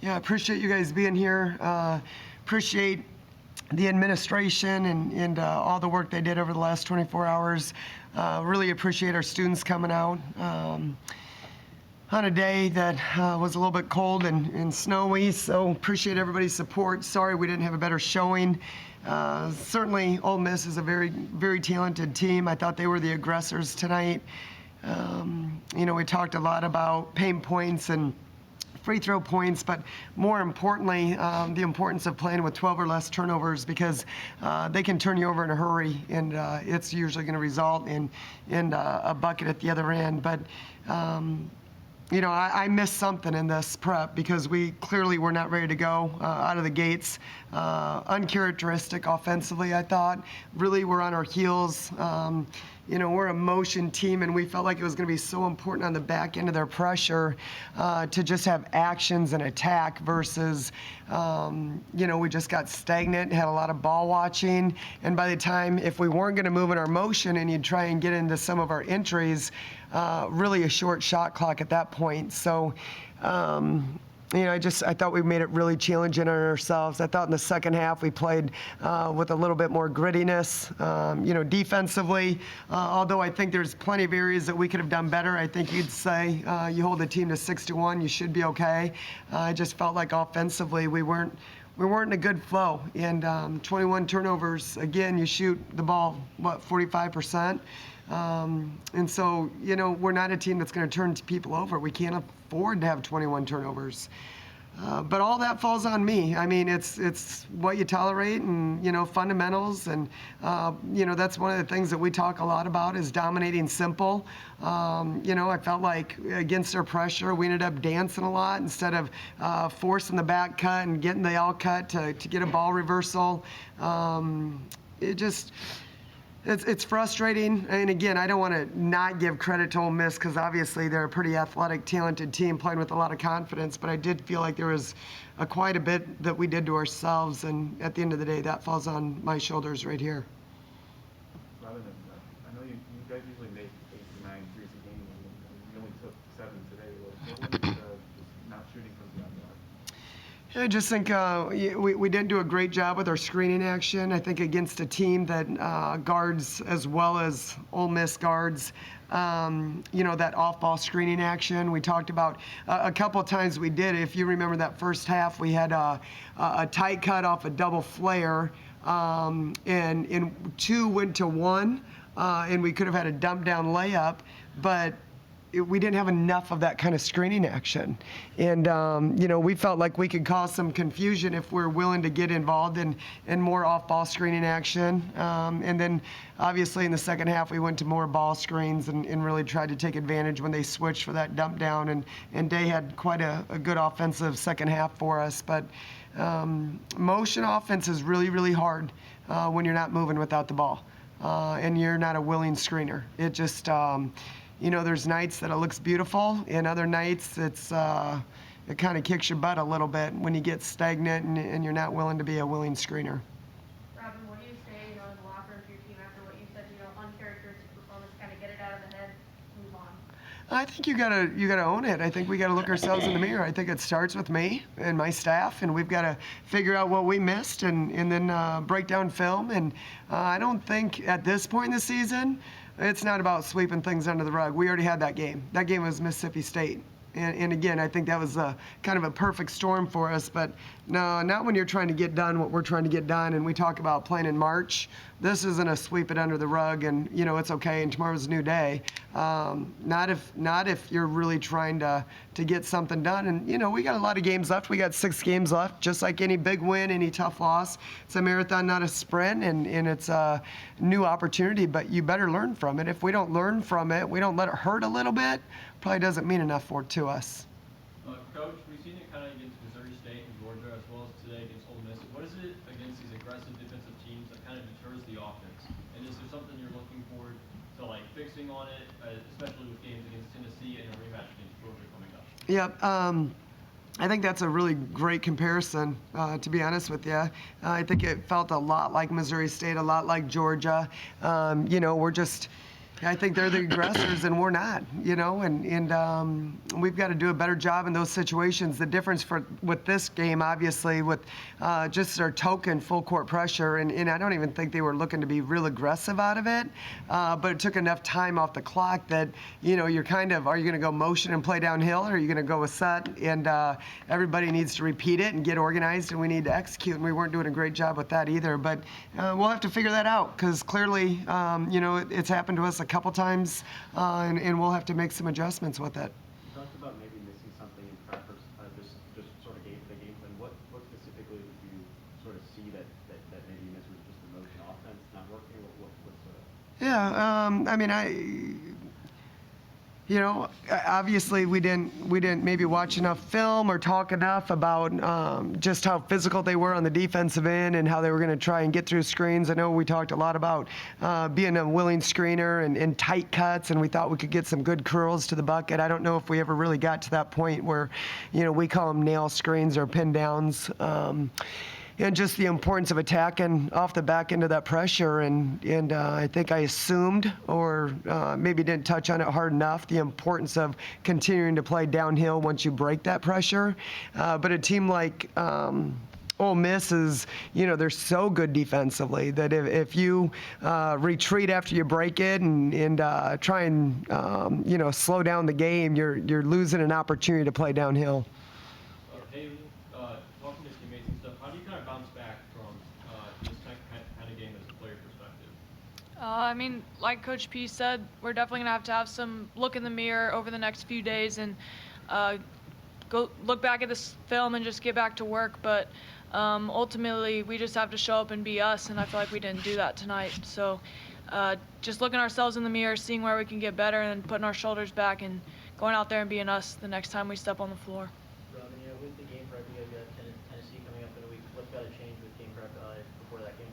Yeah, I appreciate you guys being here. Appreciate the administration and all the work they did over the last 24 hours. Really appreciate our students coming out on a day that was a little bit cold and snowy, so appreciate everybody's support. Sorry we didn't have a better showing. Certainly Ole Miss is a very, very talented team. I thought they were the aggressors tonight. We talked a lot about pain points and free throw points, but more importantly, the importance of playing with 12 or less turnovers, because they can turn you over in a hurry, and it's usually going to result in a bucket at the other end. But I missed something in this prep because we clearly were not ready to go out of the gates. Uncharacteristic offensively, I thought. Really, we're on our heels. We're a motion team, and we felt like it was going to be so important on the back end of their pressure to just have actions and attack versus, we just got stagnant, had a lot of ball watching, and by the time, if we weren't going to move in our motion and you'd try and get into some of our entries, really a short shot clock at that point. So, I thought we made it really challenging on ourselves. I thought in the second half we played with a little bit more grittiness, defensively. Although I think there's plenty of areas that we could have done better. I think you'd say you hold the team to 6-1, you should be okay. I just felt like offensively we weren't in a good flow. And 21 turnovers, again, you shoot the ball, 45%? And so, we're not a team that's going to turn people over. We can't afford to have 21 turnovers. But all that falls on me. I mean, it's what you tolerate and, fundamentals. And, that's one of the things that we talk a lot about is dominating simple. I felt like against their pressure, we ended up dancing a lot instead of forcing the back cut and getting the all cut to get a ball reversal. It's frustrating, and again, I don't want to not give credit to Ole Miss because obviously they're a pretty athletic, talented team playing with a lot of confidence, but I did feel like there was quite a bit that we did to ourselves, and at the end of the day, that falls on my shoulders right here. Robin, I know you guys usually make 8 to 9 threes a game, and you only took 7 today. What was just not shooting from beyond the arc? I just think we didn't do a great job with our screening action. I think against a team that guards as well as Ole Miss guards, that off-ball screening action. We talked about a couple of times we did. If you remember that first half, we had a tight cut off a double flare, and 2 went to 1, and we could have had a dump down layup, but we didn't have enough of that kind of screening action. And, we felt like we could cause some confusion if we're willing to get involved in more off-ball screening action. And then, obviously, in the second half, we went to more ball screens and really tried to take advantage when they switched for that dump down. And Day had quite a good offensive second half for us. But motion offense is really, really hard when you're not moving without the ball and you're not a willing screener. It just... there's nights that it looks beautiful, and other nights it kind of kicks your butt a little bit when you get stagnant and you're not willing to be a willing screener. Robin, what do you say, in the locker room to your team after what you said, uncharacteristic performance, kind of get it out of the head, move on? I think you gotta own it. I think we gotta look ourselves in the mirror. I think it starts with me and my staff, and we've got to figure out what we missed and then break down film. And I don't think at this point in the season, it's not about sweeping things under the rug. We already had that game. That game was Mississippi State. And again, I think that was kind of a perfect storm for us. But no, not when you're trying to get done what we're trying to get done. And we talk about playing in March. This isn't a sweep it under the rug and, it's okay and tomorrow's a new day. Not if you're really trying to get something done. And, we got a lot of games left. We got 6 games left. Just like any big win, any tough loss. It's a marathon, not a sprint. And it's a new opportunity, but you better learn from it. If we don't learn from it, we don't let it hurt a little bit, probably doesn't mean enough to us. Coach, we've seen it kind of against Missouri State and Georgia as well as today against Ole Miss. What is it against these aggressive defensive teams that kind of deters the offense? And is there something you're looking forward to, fixing on it, especially with games against Tennessee and a rematch against Georgia coming up? Yep. I think that's a really great comparison, to be honest with you. I think it felt a lot like Missouri State, a lot like Georgia. We're just I think they're the aggressors and we're not, and we've got to do a better job in those situations. The difference with this game, obviously, with just our token full court pressure, and I don't even think they were looking to be real aggressive out of it, but it took enough time off the clock that, you're kind of, are you going to go motion and play downhill, or are you going to go a set? And everybody needs to repeat it and get organized, and we need to execute, and we weren't doing a great job with that either. But we'll have to figure that out, because clearly, it's happened to us a couple times, and we'll have to make some adjustments with it. You talked about maybe missing something in practice, just sort of the game plan. What specifically did you sort of see that maybe you missed? Was it just the motion offense not working? Yeah, I mean, obviously we didn't maybe watch enough film or talk enough about just how physical they were on the defensive end and how they were going to try and get through screens. I know we talked a lot about being a willing screener and tight cuts, and we thought we could get some good curls to the bucket. I don't know if we ever really got to that point where, we call them nail screens or pin downs. And just the importance of attacking off the back end of that pressure. And I think I assumed, or maybe didn't touch on it hard enough, the importance of continuing to play downhill once you break that pressure. But a team like Ole Miss is, they're so good defensively that if you retreat after you break it and try and, slow down the game, you're losing an opportunity to play downhill. Talking to teammates and stuff, how do you kind of bounce back from this kind of game as a player perspective? I mean, like Coach P said, we're definitely going to have some look in the mirror over the next few days and go look back at this film and just get back to work. But ultimately, we just have to show up and be us, and I feel like we didn't do that tonight. So just looking ourselves in the mirror, seeing where we can get better, and putting our shoulders back and going out there and being us the next time we step on the floor. Robin, with the game prep, you guys got Tennessee coming up in a week. What's got to change with game prep before that game?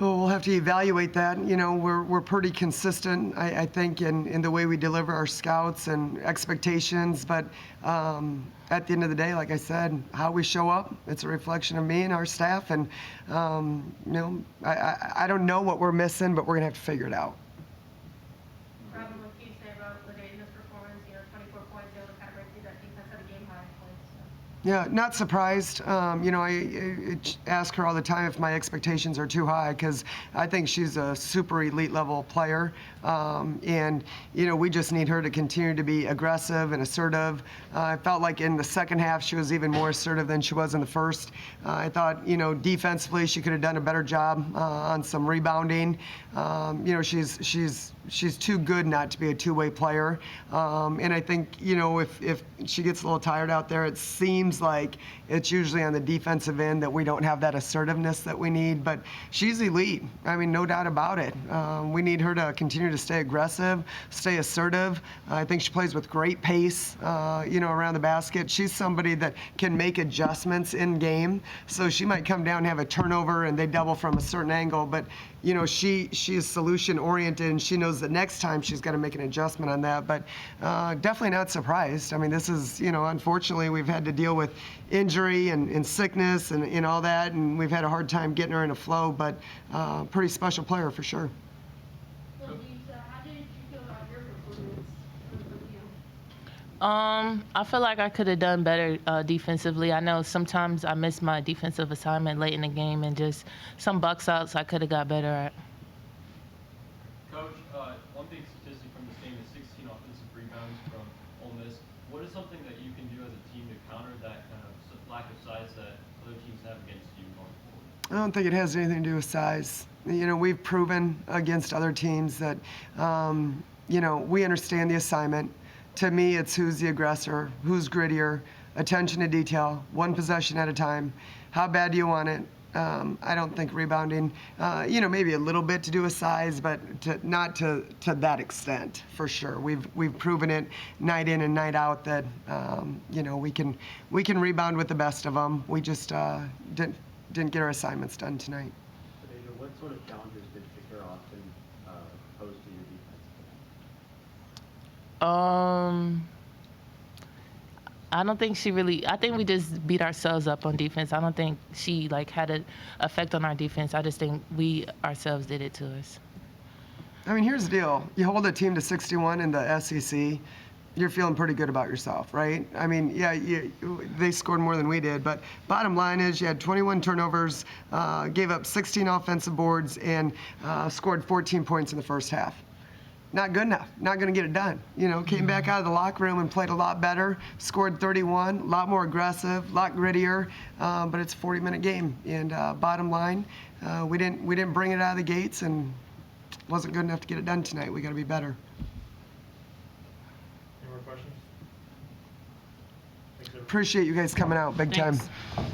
Well, we'll have to evaluate that. We're pretty consistent, I think, in the way we deliver our scouts and expectations. But at the end of the day, like I said, how we show up, it's a reflection of me and our staff. And, I don't know what we're missing, but we're going to have to figure it out. Robin, what can you say about Ladayna's performance? 24 points, able to kind of break through that defense at a game high points. So. Yeah, not surprised. I ask her all the time if my expectations are too high, because I think she's a super elite level player. And we just need her to continue to be aggressive and assertive. I felt like in the second half she was even more assertive than she was in the first. I thought, defensively she could have done a better job on some rebounding. She's too good not to be a two-way player. And I think, if she gets a little tired out there, it seems like it's usually on the defensive end that we don't have that assertiveness that we need. But she's elite. I mean, no doubt about it. We need her to continue to stay aggressive, stay assertive. I think she plays with great pace, around the basket. She's somebody that can make adjustments in game. So she might come down and have a turnover and they double from a certain angle, but she is solution oriented, and she knows that next time she's got to make an adjustment on that. But definitely not surprised. I mean, this is, unfortunately we've had to deal with injury and sickness and all that, and we've had a hard time getting her in a flow, but pretty special player for sure. Well, Lisa, how did you feel about your performance with you? I feel like I could have done better defensively. I know sometimes I miss my defensive assignment late in the game, and just some bucks outs I could have got better at. Coach, one big statistic from this game is 16 offensive rebounds from Ole Miss. What is something that you can do as a team to counter that kind of lack of size that other teams have against you going forward? I don't think it has anything to do with size. We've proven against other teams that, we understand the assignment. To me, it's who's the aggressor, who's grittier, attention to detail, one possession at a time. How bad do you want it? I don't think rebounding, maybe a little bit to do with size, but not to that extent, for sure. We've proven it night in and night out that, we can rebound with the best of them. We just didn't get our assignments done tonight. David, what sort of challenges did Shakira Austin pose to your defense today? I don't think I think we just beat ourselves up on defense. I don't think she had an effect on our defense. I just think we ourselves did it to us. I mean, here's the deal. You hold a team to 61 in the SEC, you're feeling pretty good about yourself, right? I mean, yeah, they scored more than we did, but bottom line is you had 21 turnovers, gave up 16 offensive boards, and scored 14 points in the first half. Not good enough. Not going to get it done. You know, came back out of the locker room and played a lot better, scored 31, a lot more aggressive, a lot grittier, but it's a 40-minute game. And bottom line, we didn't bring it out of the gates, and wasn't good enough to get it done tonight. We got to be better. Any more questions? Thanks, everyone. Appreciate you guys coming out big Thanks. time.